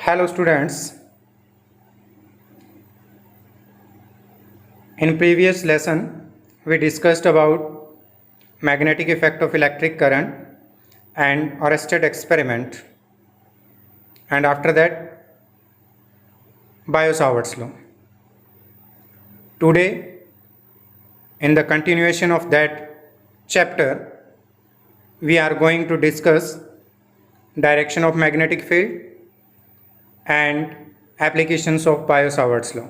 Hello students, in previous lesson we discussed about magnetic effect of electric current and Oersted experiment, and after that Biot-Savart's law. Today, in the continuation of that chapter, we are going to discuss direction of magnetic field and applications of Biot-Savart's law.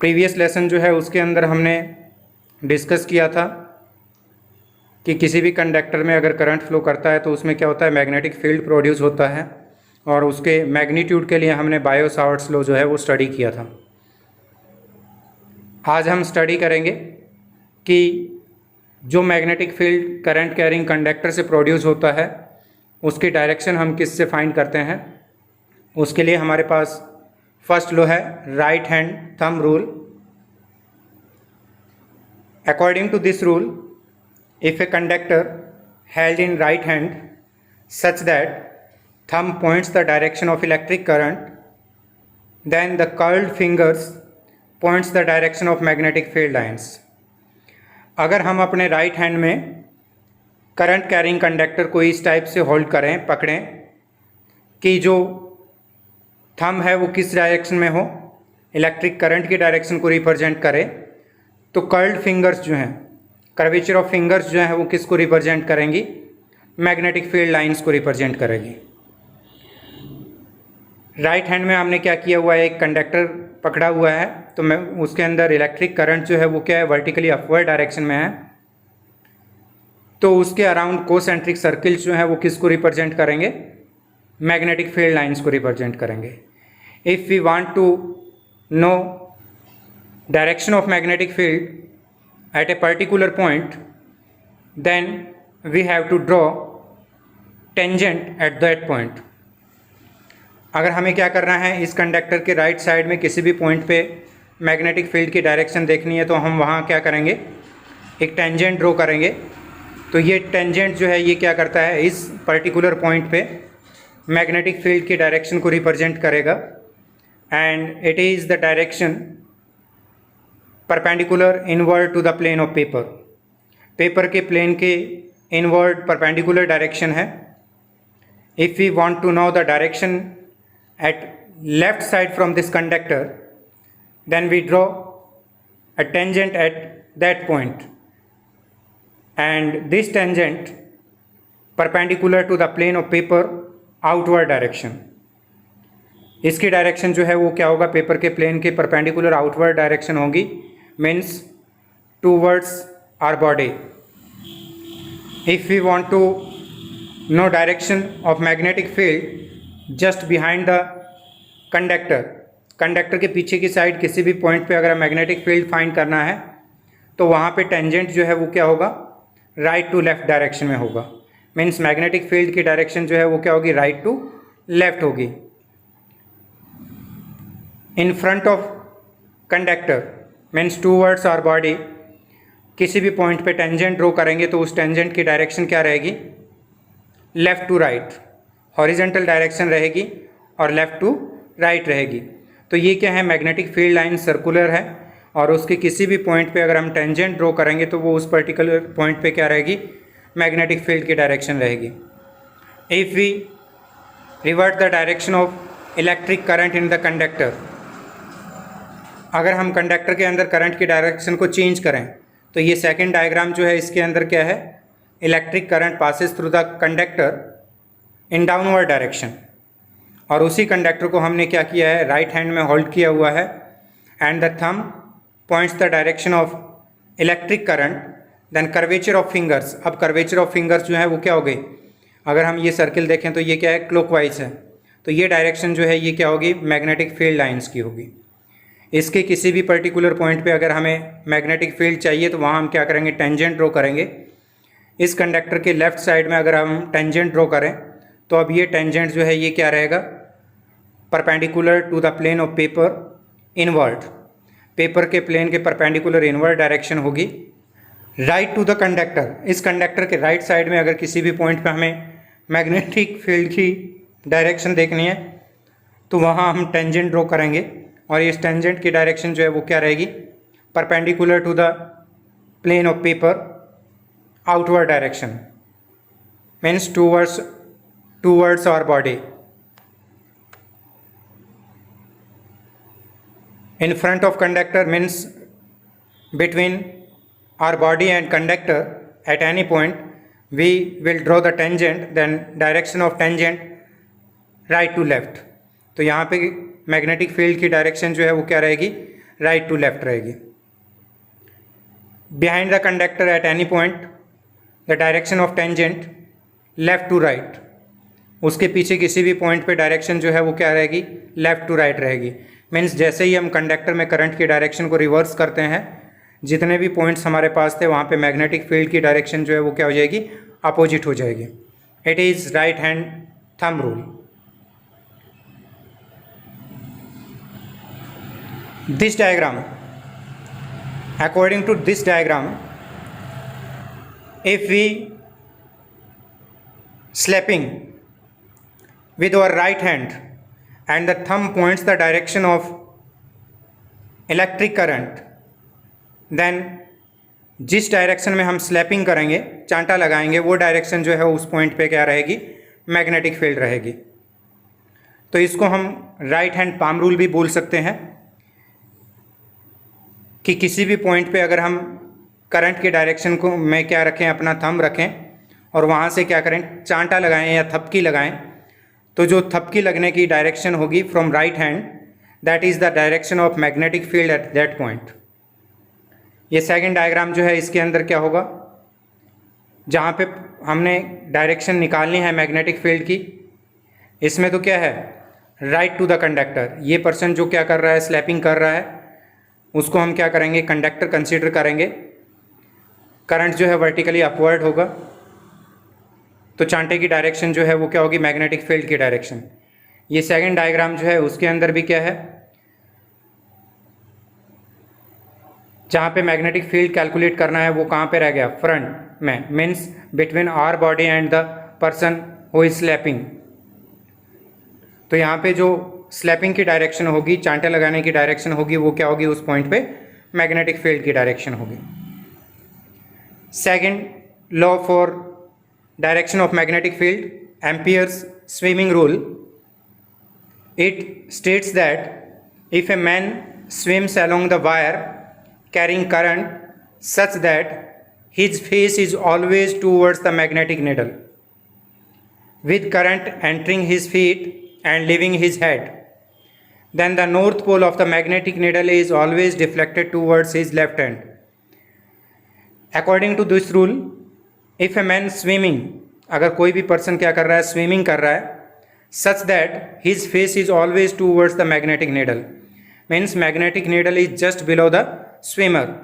Previous lesson जो है उसके अंदर हमने discuss किया था कि किसी भी कंडक्टर में अगर करंट फ्लो करता है तो उसमें क्या होता है, मैग्नेटिक फील्ड प्रोड्यूस होता है, और उसके मैग्नीट्यूड के लिए हमने बायो-सावर्ट्स लॉ जो है वो स्टडी किया था। आज हम स्टडी करेंगे कि जो magnetic field current carrying conductor से प्रोड्यूस होता है उसकी डायरेक्शन हम किससे फाइंड करते हैं। उसके लिए हमारे पास फर्स्ट लॉ है right hand thumb rule. According to this rule, if a conductor held in right hand such that thumb points the direction of electric current, then the curled fingers points the direction of magnetic field lines. अगर हम अपने right hand में current carrying conductor को इस type से hold करें, पकड़ें कि जो थंब है वो किस डायरेक्शन में हो, इलेक्ट्रिक करंट की डायरेक्शन को रिप्रेजेंट करे, तो कर्ल्ड फिंगर्स जो हैं, कर्वेचर ऑफ फिंगर्स जो है वो किसको रिप्रेजेंट करेंगी, मैग्नेटिक फील्ड लाइंस को रिप्रेजेंट करेगी। राइट हैंड में हमने क्या किया हुआ है, एक कंडक्टर पकड़ा हुआ है, तो मैं उसके अंदर इलेक्ट्रिक करंट जो है वो क्या है, वर्टिकली अपवर्ड डायरेक्शन में है, तो उसके अराउंड कोसेंट्रिक सर्किल्स जो है वो किसको रिप्रेजेंट करेंगे, मैग्नेटिक फील्ड लाइंस को रिप्रेजेंट करेंगे। If we want to know direction of magnetic field at a particular point, then we have to draw tangent at that point. अगर हमें क्या करना है, इस कंडक्टर के राइट साइड में किसी भी पॉइंट पे मैग्नेटिक फील्ड की डायरेक्शन देखनी है, तो हम वहाँ क्या करेंगे, एक टेंजेंट ड्रॉ करेंगे। तो ये टेंजेंट जो है ये क्या करता है, इस पर्टिकुलर पॉइंट पे मैग्नेटिक फील्ड की डायरेक्शन को रिप्रेजेंट करेगा, and it is the direction perpendicular inward to the plane of paper. Paper के प्लेन के इनवर्ड परपेंडिकुलर डायरेक्शन है। If we want to know the direction at left side from this conductor, then we draw a tangent at that point, and this tangent perpendicular to the plane of paper outward direction. इसकी direction जो है वो क्या होगा, paper के plane के perpendicular outward direction होगी, means towards our body. If we want to know direction of magnetic field just behind the conductor, conductor के पीछे की साइड किसी भी पॉइंट पे अगर मैग्नेटिक फील्ड फाइंड करना है तो वहाँ पे टेंजेंट जो है वो क्या होगा, राइट टू लेफ्ट डायरेक्शन में होगा। मीन्स मैग्नेटिक फील्ड की डायरेक्शन जो है वो क्या होगी, राइट टू लेफ्ट होगी। In front of conductor means towards our body, किसी भी पॉइंट पे टेंजेंट ड्रॉ करेंगे तो उस टेंजेंट की डायरेक्शन क्या रहेगी, left to right, horizontal direction रहेगी और लेफ़्ट टू राइट रहेगी। तो ये क्या है, मैग्नेटिक फील्ड लाइन सर्कुलर है, और उसके किसी भी पॉइंट पे अगर हम टेंजेंट ड्रॉ करेंगे तो वो उस पर्टिकुलर पॉइंट पे क्या रहेगी, मैग्नेटिक फील्ड की डायरेक्शन रहेगी। If we revert the direction of electric current in the conductor, अगर हम कंडक्टर के अंदर करंट की डायरेक्शन को चेंज करें तो ये सेकंड डायग्राम जो है इसके अंदर क्या है, electric current passes through the conductor in downward direction, और उसी कंडक्टर को हमने क्या किया है, राइट हैंड में होल्ड किया हुआ है, and the thumb points the direction of electric current, then curvature of fingers. अब कर्वेचर ऑफ फिंगर्स जो है वो क्या हो गई, अगर हम ये सर्किल देखें तो ये क्या है, क्लॉकवाइज है, तो ये डायरेक्शन जो है ये क्या होगी, मैग्नेटिक फील्ड लाइन्स की होगी। इसके किसी भी पर्टिकुलर पॉइंट पे अगर हमें मैग्नेटिक फील्ड चाहिए तो वहाँ हम क्या करेंगे, टेंजेंट ड्रॉ करेंगे। इस कंडक्टर के लेफ़्ट साइड में अगर हम टेंजेंट ड्रॉ करें तो अब ये टेंजेंट जो है ये क्या रहेगा, perpendicular to the plane of paper inward, paper के प्लेन के परपेंडिकुलर इनवर्ड डायरेक्शन होगी। राइट टू द कंडक्टर, इस कंडक्टर के राइट साइड में अगर किसी भी पॉइंट पे हमें मैग्नेटिक फील्ड की डायरेक्शन देखनी है तो वहाँ हम टेंजेंट ड्रॉ करेंगे और इस टेंजेंट की डायरेक्शन जो है वो क्या रहेगी, perpendicular to the plane of paper, outward direction, means towards our body. In front of conductor means between our body and conductor at any point we will draw the tangent, then direction of tangent right to left। तो यहाँ पे magnetic field की direction जो है वो क्या रहेगी, right to left रहेगी। Behind the conductor at any point the direction of tangent left to right. उसके पीछे किसी भी पॉइंट पे डायरेक्शन जो है वो क्या रहेगी, लेफ्ट टू राइट रहेगी। मीन्स जैसे ही हम कंडक्टर में करंट की डायरेक्शन को रिवर्स करते हैं, जितने भी पॉइंट्स हमारे पास थे वहाँ पे मैग्नेटिक फील्ड की डायरेक्शन जो है वो क्या हो जाएगी, अपोजिट हो जाएगी। It is right hand thumb rule. This diagram, according to this diagram, if we slapping with our right hand and the thumb points the direction of electric current, then जिस direction में हम slapping करेंगे, चांटा लगाएंगे, वो direction जो है उस point पे क्या रहेगी, मैग्नेटिक फील्ड रहेगी। तो इसको हम राइट हैंड पाम रूल भी बोल सकते हैं कि किसी भी पॉइंट पे अगर हम करंट के डायरेक्शन को में क्या रखें, अपना थंब रखें और वहाँ से क्या करें, चांटा लगाएं या थपकी लगाएं, तो जो थपकी लगने की डायरेक्शन होगी from right hand, that is the direction of magnetic field eight that point. ये सेकंड डायग्राम जो है इसके अंदर क्या होगा, जहाँ पे हमने डायरेक्शन निकालनी है मैग्नेटिक फील्ड की, इसमें तो क्या है, राइट टू द कंडक्टर। ये पर्सन जो क्या कर रहा है, स्लैपिंग कर रहा है, उसको हम क्या करेंगे, कंडक्टर कंसीडर करेंगे। करंट जो है वर्टिकली अपवर्ड होगा, तो चांटे की डायरेक्शन जो है वो क्या होगी, मैग्नेटिक फील्ड की डायरेक्शन। ये सेकंड डायग्राम जो है उसके अंदर भी क्या है, जहाँ पे मैग्नेटिक फील्ड कैलकुलेट करना है वो कहाँ पे रह गया, फ्रंट में, means between our body and the person who is slapping. तो यहाँ पे जो स्लैपिंग की डायरेक्शन होगी, चांटे लगाने की डायरेक्शन होगी, वो क्या होगी, उस पॉइंट पे मैग्नेटिक फील्ड की डायरेक्शन होगी। Second law for direction of magnetic field, Ampere's swimming rule, it states that if a man swims along the wire carrying current such that his face is always towards the magnetic needle, with current entering his feet and leaving his head, then the north pole of the magnetic needle is always deflected towards his left hand. According to this rule, if a man swimming, अगर कोई भी person क्या कर रहा है, swimming कर रहा है, such that his face is always towards the magnetic needle, means magnetic needle is just below the swimmer,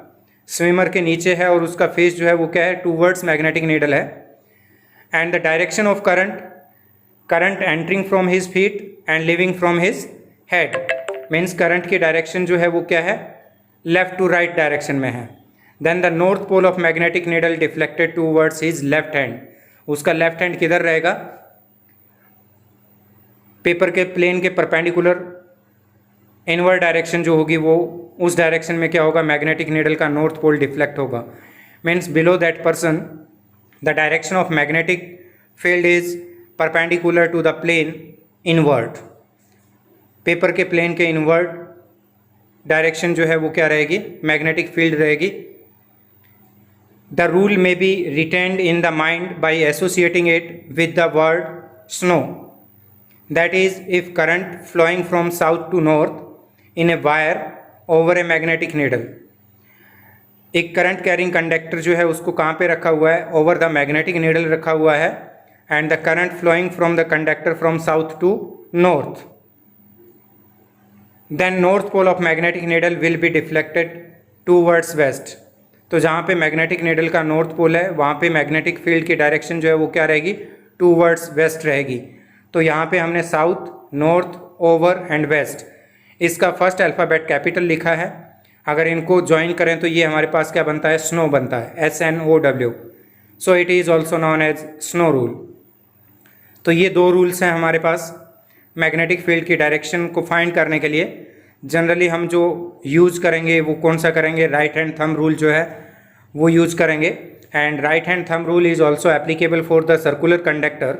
swimmer के नीचे है और उसका फेस जो है वो क्या है, टूवर्ड्स मैग्नेटिक नीडल है। And the direction of current, current entering from his feet and living from his head, means current की डायरेक्शन जो है वो क्या है, लेफ्ट टू राइट डायरेक्शन में है। Then the north pole of magnetic needle deflected towards his left hand, उसका left hand किधर रहेगा, पेपर के प्लेन के परपेंडिकुलर इनवर्ड डायरेक्शन जो होगी वो उस डायरेक्शन में क्या होगा, मैग्नेटिक नीडल का नॉर्थ पोल डिफ्लेक्ट होगा। Means below that person the direction of magnetic field is perpendicular to the plane inward, paper के प्लेन के इनवर्ड डायरेक्शन जो है वो क्या रहेगी, मैग्नेटिक फील्ड रहेगी। The rule may be retained in the mind by associating it with the word snow. That is, if current flowing from south to north in a wire over a magnetic needle, एक current carrying conductor जो है उसको कहाँ पे रखा हुआ है, over the magnetic needle रखा हुआ है, and the current flowing from the conductor from south to north, then north pole of magnetic needle will be deflected towards west. तो जहाँ पे मैग्नेटिक नीडल का नॉर्थ पोल है वहाँ पे मैग्नेटिक फील्ड की डायरेक्शन जो है वो क्या रहेगी, टूवर्ड्स वेस्ट रहेगी। तो यहाँ पे हमने south, north, over and west, इसका फर्स्ट अल्फ़ाबेट कैपिटल लिखा है। अगर इनको ज्वाइन करें तो ये हमारे पास क्या बनता है, स्नो बनता है, SNOW। So it is also known as snow rule. तो ये दो रूल्स हैं हमारे पास मैग्नेटिक फील्ड की डायरेक्शन को फाइंड करने के लिए। जनरली हम जो यूज़ करेंगे वो कौन सा करेंगे, राइट हैंड थंब रूल जो है वो यूज़ करेंगे। And right hand thumb rule is also applicable for the circular conductor.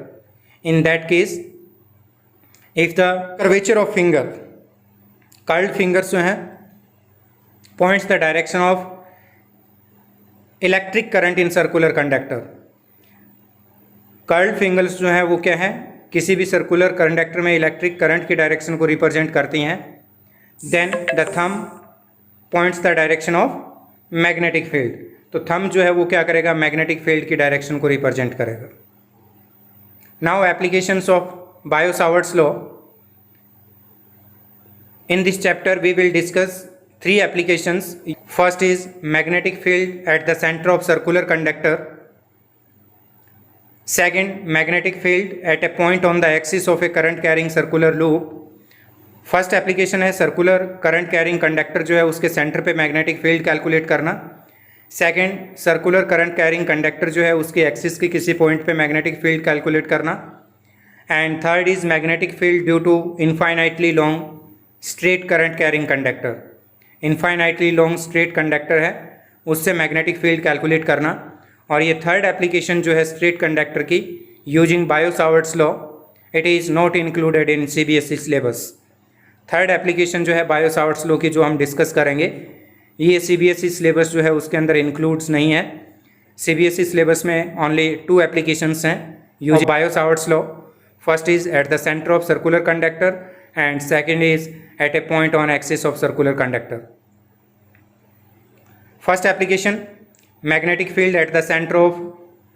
In that case if the curvature of finger, curled fingers जो हैं points the direction of electric current in circular conductor. Curled fingers जो हैं वो क्या है, किसी भी circular conductor में इलेक्ट्रिक करंट की डायरेक्शन को रिप्रेजेंट करती हैं। Then the thumb points the direction of magnetic field. तो थंब जो है वो क्या करेगा, मैग्नेटिक फील्ड की डायरेक्शन को रिप्रेजेंट करेगा। Now applications of bio-Savart's law. In this chapter we will discuss three applications. First is magnetic field at the center of circular conductor. Second, magnetic field at a point on the axis of a current carrying circular loop. First application है circular current carrying conductor जो है उसके centre पे magnetic field calculate करना। Second, circular current carrying conductor जो है उसके axis के किसी पॉइंट पे मैग्नेटिक फील्ड कैलकुलेट करना। And third is magnetic field due to infinitely long straight current carrying conductor. Infinitely long straight conductor है उससे मैग्नेटिक फील्ड कैलकुलेट करना। और ये थर्ड एप्लीकेशन जो है स्ट्रेट कंडक्टर की using bio-Savart's law, it is not included in CBSE syllabus. Third application जो है बायो-सावर्ट्स लॉ की जो हम डिस्कस करेंगे ये CBSE सिलेबस जो है उसके अंदर इंक्लूड्स नहीं है। CBSE सिलेबस में ओनली 2 एप्लीकेशंस हैं using bio-Savart's law. First is eight the centre of circular conductor and second is at a point on axis of circular conductor. First application, magnetic field at the center of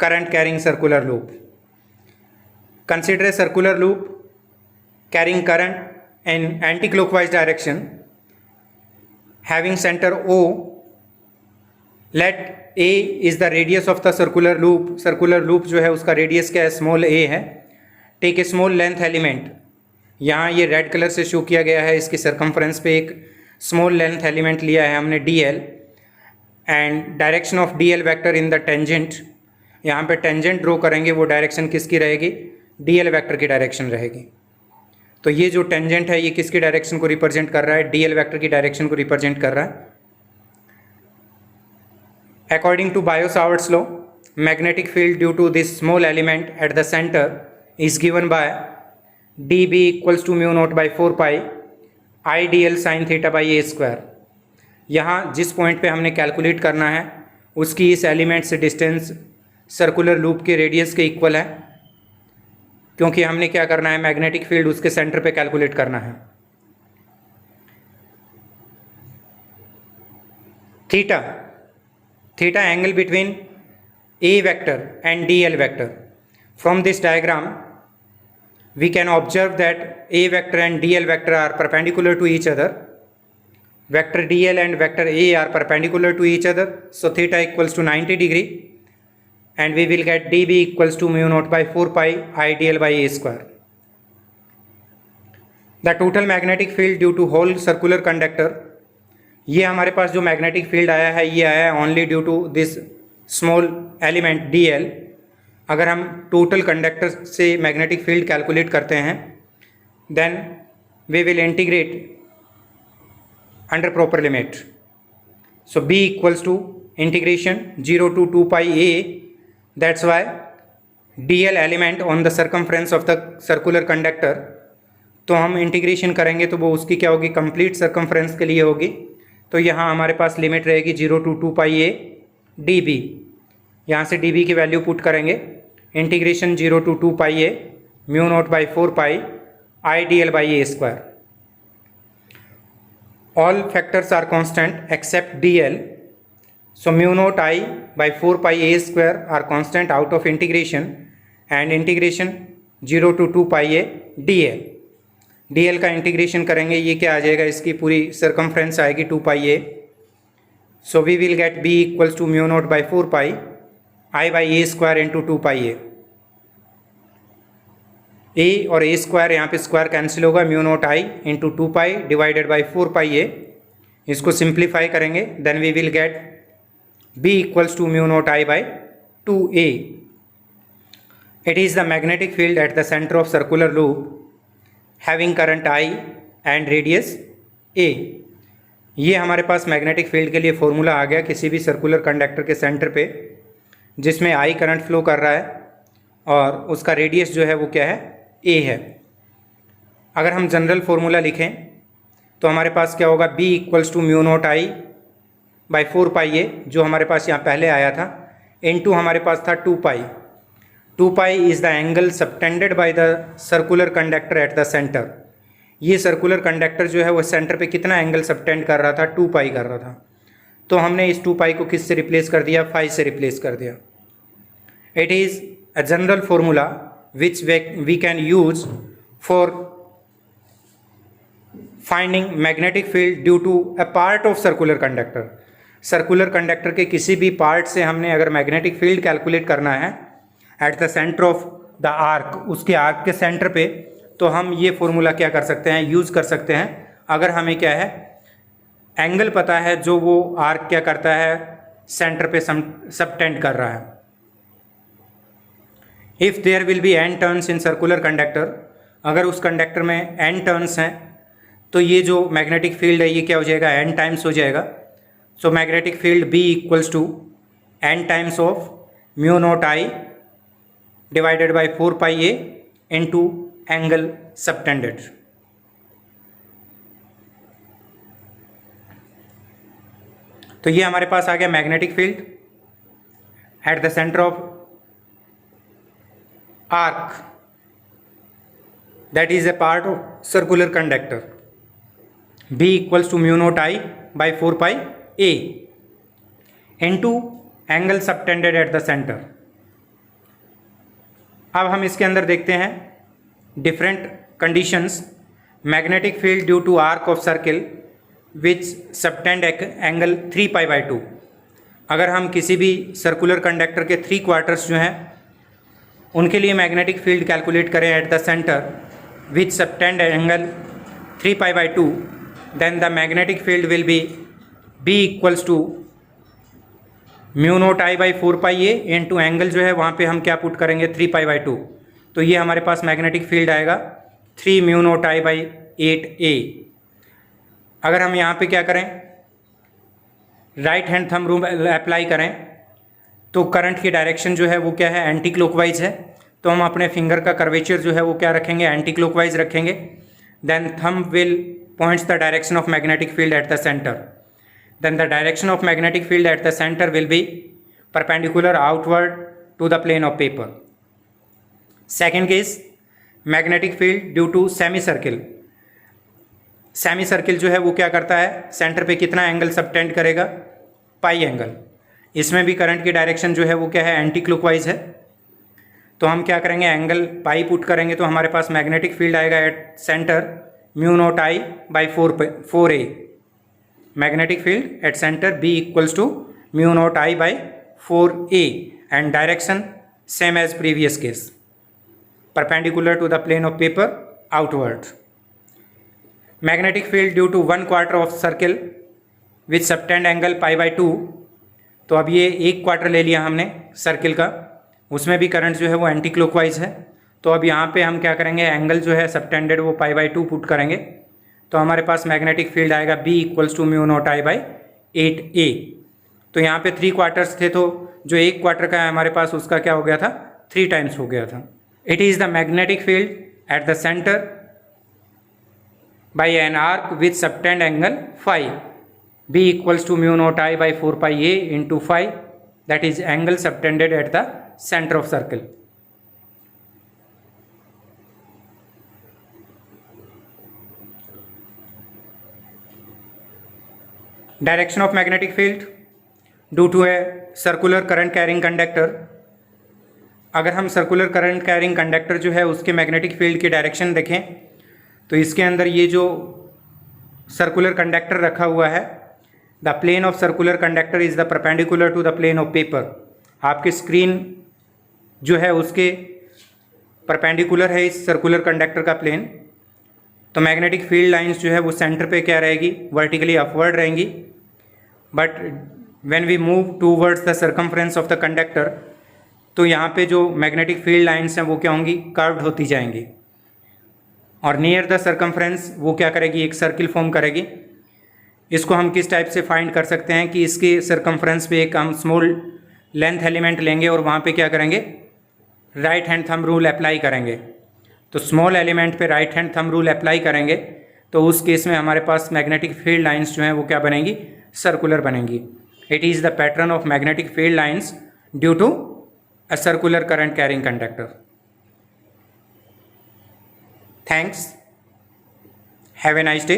current carrying circular loop. Consider a circular loop carrying current in anti-clockwise direction having center O. Let A is the radius of the circular loop. Circular loop जो है उसका radius क्या है, small a है। Take a small length element. यहाँ ये red colour से show किया गया है, इसकी सरकमफ्रेंस पे एक स्मॉल लेंथ एलिमेंट लिया है हमने dl and direction of dl vector in the tangent. यहाँ पे टेंजेंट ड्रॉ करेंगे वो डायरेक्शन किसकी रहेगी, dl वेक्टर की डायरेक्शन रहेगी। तो ये जो टेंजेंट है ये किसकी डायरेक्शन को रिप्रेजेंट कर रहा है, dl वेक्टर की डायरेक्शन को रिप्रेजेंट कर रहा है। According to Biot Savart's law, magnetic field due to this small element at the centre is given by dB equals to mu naught by 4 pi I D L sine theta by a²। यहाँ जिस point पे हमने calculate करना है उसकी इस element से distance circular loop के रेडियस के इक्वल है, क्योंकि हमने क्या करना है, मैग्नेटिक फील्ड उसके सेंटर पे कैलकुलेट करना है। Theta, theta angle between a vector and dl vector. From this diagram we can observe that a vector and dl vector are perpendicular to each other. Vector dl and vector a are perpendicular to each other, so theta equals to 90 degree and we will get dB equals to mu naught by 4 pi I dl by a². The total magnetic field due to whole circular conductor, ये हमारे पास जो magnetic field आया है ये आया है only due to this small element dl। अगर हम टोटल कंडक्टर से मैग्नेटिक फील्ड कैलकुलेट करते हैं then we will integrate under proper limit. So b equals to integration 0 to 2 pi a, that's why dl element on the circumference of the circular conductor. तो हम integration करेंगे तो वो उसकी क्या होगी, कंप्लीट सर्कमफ्रेंस के लिए होगी। तो यहाँ हमारे पास लिमिट रहेगी 0 to 2 pi a dB। यहाँ से dB की वैल्यू पुट करेंगे, integration 0 to 2 pi a mu naught by 4 pi I dl by a²। All factors are constant except dl, so mu naught I by 4 pi a² are constant out of integration and integration 0 to 2 pi a dl। dl का integration करेंगे ये क्या आ जाएगा, इसकी पूरी circumference आएगी 2 pi a। So we will get b equals to mu naught by 4 pi I by a² into 2 pi a। a और a² यहाँ पे स्क्वायर कैंसिल होगा, mu naught I into 2 pi divided by 4 pi a। इसको simplify करेंगे then we will get b equals to mu naught I बाई 2a। It is the magnetic field at the center of circular loop having current I and radius a. ये हमारे पास magnetic field के लिए formula आ गया किसी भी circular conductor के सेंटर पे जिसमें I करंट फ्लो कर रहा है और उसका रेडियस जो है वो क्या है, a है। अगर हम जनरल फार्मूला लिखें तो हमारे पास क्या होगा, B equals to mu naught I by 4 pi a, जो हमारे पास यहाँ पहले आया था, इनटू हमारे पास था 2 pi. 2 pi is the angle subtended by the circular conductor at the center. ये सर्कुलर कंडक्टर जो है वो सेंटर पे कितना एंगल सबटेंड कर रहा था, 2 पाई कर रहा था। तो हमने इस 2 पाई को किस से रिप्लेस कर दिया, 5 से रिप्लेस कर दिया। It is a general formula which we can use for finding magnetic field due to a part of circular conductor. Circular conductor के किसी भी पार्ट से हमने अगर मैग्नेटिक फील्ड कैलकुलेट करना है eight the centre of the arc, उसके arc के सेंटर पे, तो हम ये फॉर्मूला क्या कर सकते हैं, यूज़ कर सकते हैं। अगर हमें क्या है, एंगल पता है जो वो आर्क क्या करता है, सेंटर पे सबटेंड कर रहा है। If there will be n turns in circular conductor, अगर उस कंडक्टर में n टर्न्स हैं तो ये जो मैग्नेटिक फील्ड है ये क्या हो जाएगा, n टाइम्स हो जाएगा। So magnetic field B equals to n times of mu naught I divided by 4 pi a into angle subtended. तो ये हमारे पास आ गया magnetic field at the centre of arc that is a part of circular conductor. B equals to mu naught I by 4 pi a into angle subtended at the centre. अब हम इसके अंदर देखते हैं different conditions. Magnetic field due to arc of circle which subtend angle 3 pi by 2। अगर हम किसी भी सर्कुलर कंडक्टर के 3 क्वार्टर्स जो हैं उनके लिए मैग्नेटिक फील्ड कैलकुलेट करें at the centre which subtend angle 3 pi by 2, then the magnetic field will be B equals to mu naught I by 4 pi a into angle जो है वहाँ पे हम क्या पुट करेंगे, 3 पाई बाई 2। तो ये हमारे पास मैग्नेटिक फील्ड आएगा 3 mu naught I by 8a। अगर हम यहाँ पे क्या करें, right hand thumb rule apply करें तो करंट की डायरेक्शन जो है वो क्या है, एंटी क्लॉकवाइज है। तो हम अपने फिंगर का कर्वेचर जो है वो क्या रखेंगे, एंटी क्लॉकवाइज रखेंगे। Then thumb will points the direction of magnetic field at the centre. Then the direction of magnetic field at the center will be perpendicular outward to the plane of paper. Second case, magnetic field due to semicircle. Semicircle जो है वो क्या करता है, centre पे कितना angle subtend करेगा, पाई angle. इसमें भी करंट की डायरेक्शन जो है वो क्या है, एंटी क्लॉकवाइज है। तो हम क्या करेंगे, एंगल पाई पुट करेंगे तो हमारे पास मैग्नेटिक फील्ड आएगा at centre mu naught I by 4a। magnetic field at center B equals to mu naught I by 4a and direction same as previous case, perpendicular to the plane of paper outward. Magnetic field due to 1/4 of circle which subtend angle pi by 2। तो अब ये 1/4 ले लिया हमने circle का, उसमें भी current जो है वो एंटी क्लॉकवाइज है। तो अब यहाँ पे हम क्या करेंगे, एंगल जो है सबटेंडेड वो पाई बाई 2 पुट करेंगे। तो हमारे पास मैग्नेटिक फील्ड आएगा B equals to mu naught I by 8a। तो यहाँ पे 3 क्वार्टर्स थे तो जो 1 क्वार्टर का है हमारे पास उसका क्या हो गया था, 3 टाइम्स हो गया था। It is the magnetic field at the centre by an arc with subtend angle phi. B equals to mu naught I by 4 pi a into phi, that is angle subtended at the centre of circle. Direction of magnetic field due to a circular current carrying conductor. अगर हम circular current carrying conductor जो है उसके magnetic field की direction देखें तो इसके अंदर ये जो सर्कुलर कंडक्टर रखा हुआ है, the plane of circular conductor is the perpendicular to the plane of paper. आपकी स्क्रीन जो है उसके परपेंडिकुलर है इस सर्कुलर कंडक्टर का प्लेन। तो मैग्नेटिक फील्ड लाइंस जो है वो सेंटर पे क्या रहेगी, वर्टिकली अपवर्ड रहेंगी। But when we move towards the circumference of the conductor, तो यहाँ पे जो मैग्नेटिक फील्ड लाइंस हैं वो क्या होंगी, कर्व्ड होती जाएंगी। और नियर द सर्कमफ्रेंस वो क्या करेगी, एक सर्किल फॉर्म करेगी। इसको हम किस टाइप से फाइंड कर सकते हैं कि इसके सर्कमफ्रेंस पे एक हम स्मॉल लेंथ एलिमेंट लेंगे और वहाँ पे क्या करेंगे, right hand thumb rule apply करेंगे। तो स्मॉल एलिमेंट पे right hand thumb rule apply करेंगे तो उस केस में हमारे पास मैग्नेटिक फील्ड लाइंस जो हैं वो क्या बनेंगी, सर्कुलर बनेंगी। It is the pattern of magnetic field lines due to a circular current carrying conductor. Thanks, have a nice day.